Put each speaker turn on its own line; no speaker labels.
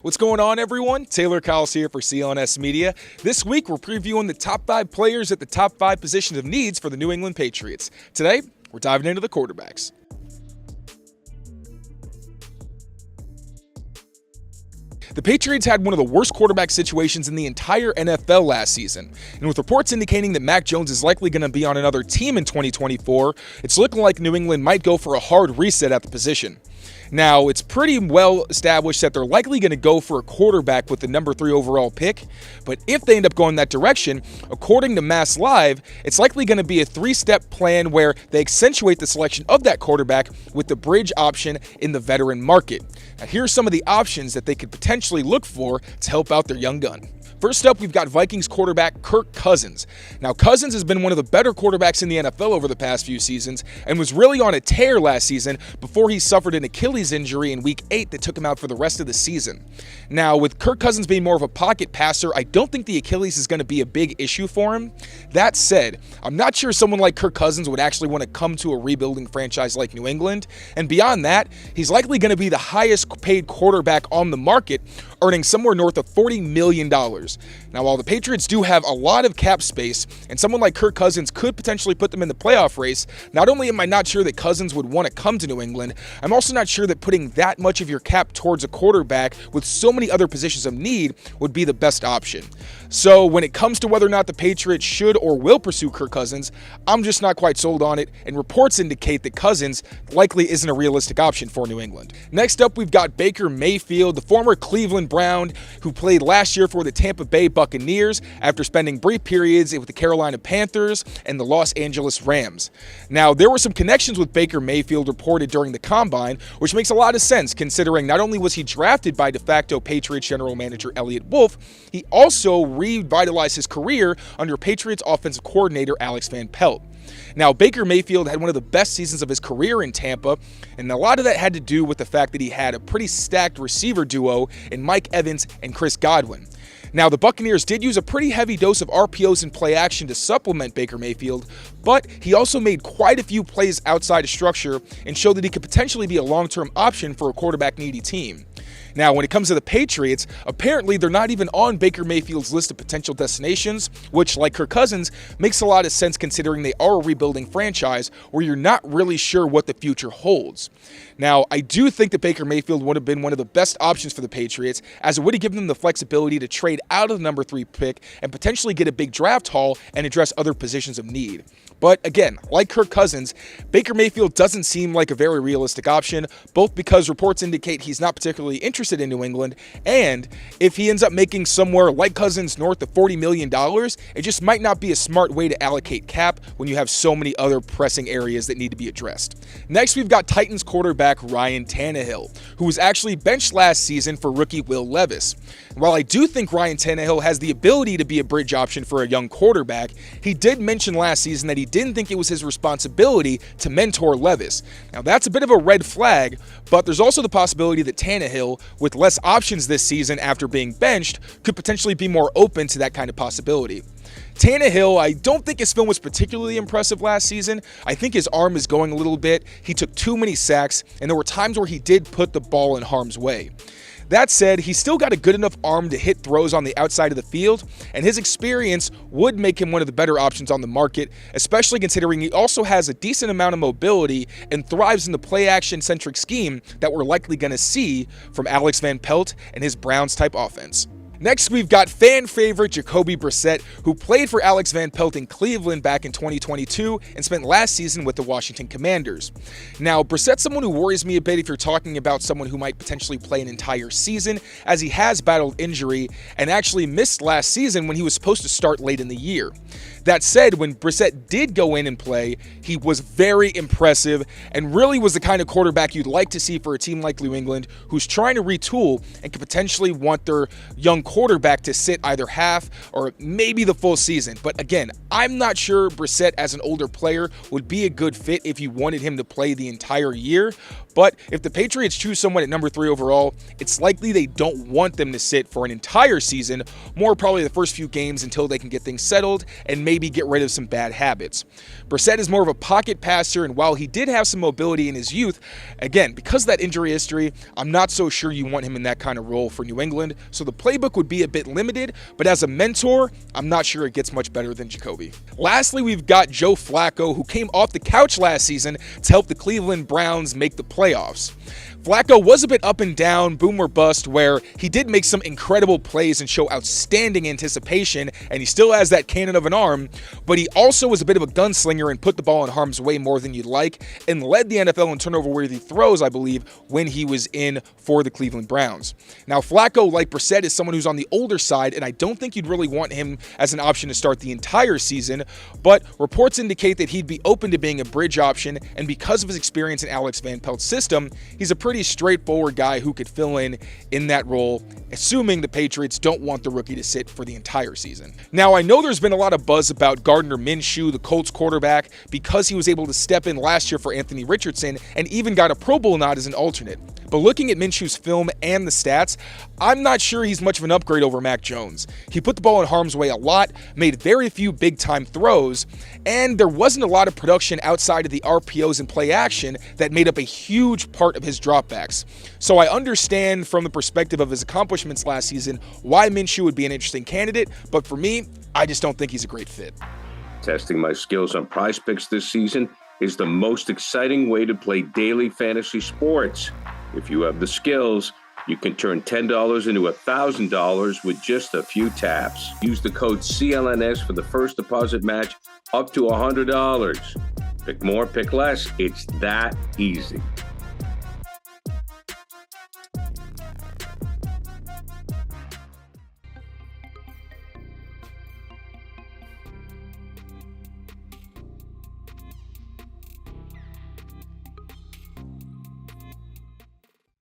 What's going on, everyone? Tayler Kyles here for CLNS Media. This week, we're previewing the top 5 players at the top 5 positions of needs for the New England Patriots. Today, we're diving into the quarterbacks. The Patriots had one of the worst quarterback situations in the entire NFL last season, and with reports indicating that Mac Jones is likely going to be on another team in 2024, it's looking like New England might go for a hard reset at the position. Now, it's pretty well established that they're likely going to go for a quarterback with the number 3 overall pick, but if they end up going that direction, according to Mass Live, it's likely going to be a 3-step plan where they accentuate the selection of that quarterback with the bridge option in the veteran market. Now, here are some of the options that they could potentially look for to help out their young gun. First up, we've got Vikings quarterback Kirk Cousins. Now, Cousins has been one of the better quarterbacks in the NFL over the past few seasons and was really on a tear last season before he suffered an Achilles injury in Week 8 that took him out for the rest of the season. Now, with Kirk Cousins being more of a pocket passer, I don't think the Achilles is going to be a big issue for him. That said, I'm not sure someone like Kirk Cousins would actually want to come to a rebuilding franchise like New England, and beyond that, he's likely going to be the highest paid quarterback on the market, earning somewhere north of $40 million. Now, while the Patriots do have a lot of cap space, and someone like Kirk Cousins could potentially put them in the playoff race, not only am I not sure that Cousins would want to come to New England, I'm also not sure that putting that much of your cap towards a quarterback with so many other positions of need would be the best option. So when it comes to whether or not the Patriots should or will pursue Kirk Cousins, I'm just not quite sold on it, and reports indicate that Cousins likely isn't a realistic option for New England. Next up, we've got Baker Mayfield, the former Cleveland Brown who played last year for the Tampa Bay Buccaneers after spending brief periods with the Carolina Panthers and the Los Angeles Rams. Now, there were some connections with Baker Mayfield reported during the Combine, which makes a lot of sense considering not only was he drafted by de facto Patriots general manager Elliott Wolf, he also revitalized his career under Patriots offensive coordinator Alex Van Pelt. Now, Baker Mayfield had one of the best seasons of his career in Tampa, and a lot of that had to do with the fact that he had a pretty stacked receiver duo in Mike Evans and Chris Godwin. Now, the Buccaneers did use a pretty heavy dose of RPOs and play action to supplement Baker Mayfield, but he also made quite a few plays outside of structure and showed that he could potentially be a long-term option for a quarterback-needy team. Now, when it comes to the Patriots, apparently they're not even on Baker Mayfield's list of potential destinations, which, like Kirk Cousins, makes a lot of sense considering they are a rebuilding franchise where you're not really sure what the future holds. Now, I do think that Baker Mayfield would have been one of the best options for the Patriots, as it would have given them the flexibility to trade out of the number 3 pick and potentially get a big draft haul and address other positions of need. But again, like Kirk Cousins, Baker Mayfield doesn't seem like a very realistic option, both because reports indicate he's not particularly interested in New England, and if he ends up making somewhere like Cousins north of $40 million, it just might not be a smart way to allocate cap when you have so many other pressing areas that need to be addressed. Next, we've got Titans quarterback Ryan Tannehill, who was actually benched last season for rookie Will Levis. While I do think Ryan Tannehill has the ability to be a bridge option for a young quarterback, he did mention last season that he didn't think it was his responsibility to mentor Levis. Now, that's a bit of a red flag, but there's also the possibility that Tannehill, with less options this season after being benched, could potentially be more open to that kind of possibility. Tannehill, I don't think his film was particularly impressive last season. I think his arm is going a little bit. He took too many sacks, and there were times where he did put the ball in harm's way. That said, he's still got a good enough arm to hit throws on the outside of the field, and his experience would make him one of the better options on the market, especially considering he also has a decent amount of mobility and thrives in the play-action-centric scheme that we're likely going to see from Alex Van Pelt and his Browns-type offense. Next, we've got fan favorite Jacobi Brassette, who played for Alex Van Pelt in Cleveland back in 2022 and spent last season with the Washington Commanders. Now, Brissette's someone who worries me a bit if you're talking about someone who might potentially play an entire season, as he has battled injury and actually missed last season when he was supposed to start late in the year. That said, when Brassette did go in and play, he was very impressive and really was the kind of quarterback you'd like to see for a team like New England, who's trying to retool and could potentially want their young quarterback to sit either half or maybe the full season. But again, I'm not sure Brassette as an older player would be a good fit if you wanted him to play the entire year. But if the Patriots choose someone at number 3 overall, it's likely they don't want them to sit for an entire season, more probably the first few games until they can get things settled and maybe get rid of some bad habits. Brassette is more of a pocket passer, and while he did have some mobility in his youth, again, because of that injury history, I'm not so sure you want him in that kind of role for New England, so the playbook would be a bit limited, but as a mentor, I'm not sure it gets much better than Jacobi. Lastly, we've got Joe Flacco, who came off the couch last season to help the Cleveland Browns make the playoffs. Flacco was a bit up and down, boom or bust, where he did make some incredible plays and show outstanding anticipation, and he still has that cannon of an arm, but he also was a bit of a gunslinger and put the ball in harm's way more than you'd like, and led the NFL in turnover-worthy throws, I believe, when he was in for the Cleveland Browns. Now, Flacco, like Brassette, is someone who's on the older side, and I don't think you'd really want him as an option to start the entire season, but reports indicate that he'd be open to being a bridge option, and because of his experience in Alex Van Pelt's system, he's a pretty straightforward guy who could fill in that role, assuming the Patriots don't want the rookie to sit for the entire season. Now, I know there's been a lot of buzz about Gardner Minshew, the Colts quarterback, because he was able to step in last year for Anthony Richardson and even got a Pro Bowl nod as an alternate. But looking at Minshew's film and the stats, I'm not sure he's much of an upgrade over Mac Jones. He put the ball in harm's way a lot, made very few big-time throws, and there wasn't a lot of production outside of the RPOs and play action that made up a huge part of his dropbacks. So I understand from the perspective of his accomplishments last season why Minshew would be an interesting candidate, but for me, I just don't think he's a great fit.
Testing my skills on Prize Picks this season is the most exciting way to play daily fantasy sports. If you have the skills, you can turn $10 into $1,000 with just a few taps. Use the code CLNS for the first deposit match up to $100. Pick more, pick less. It's that easy.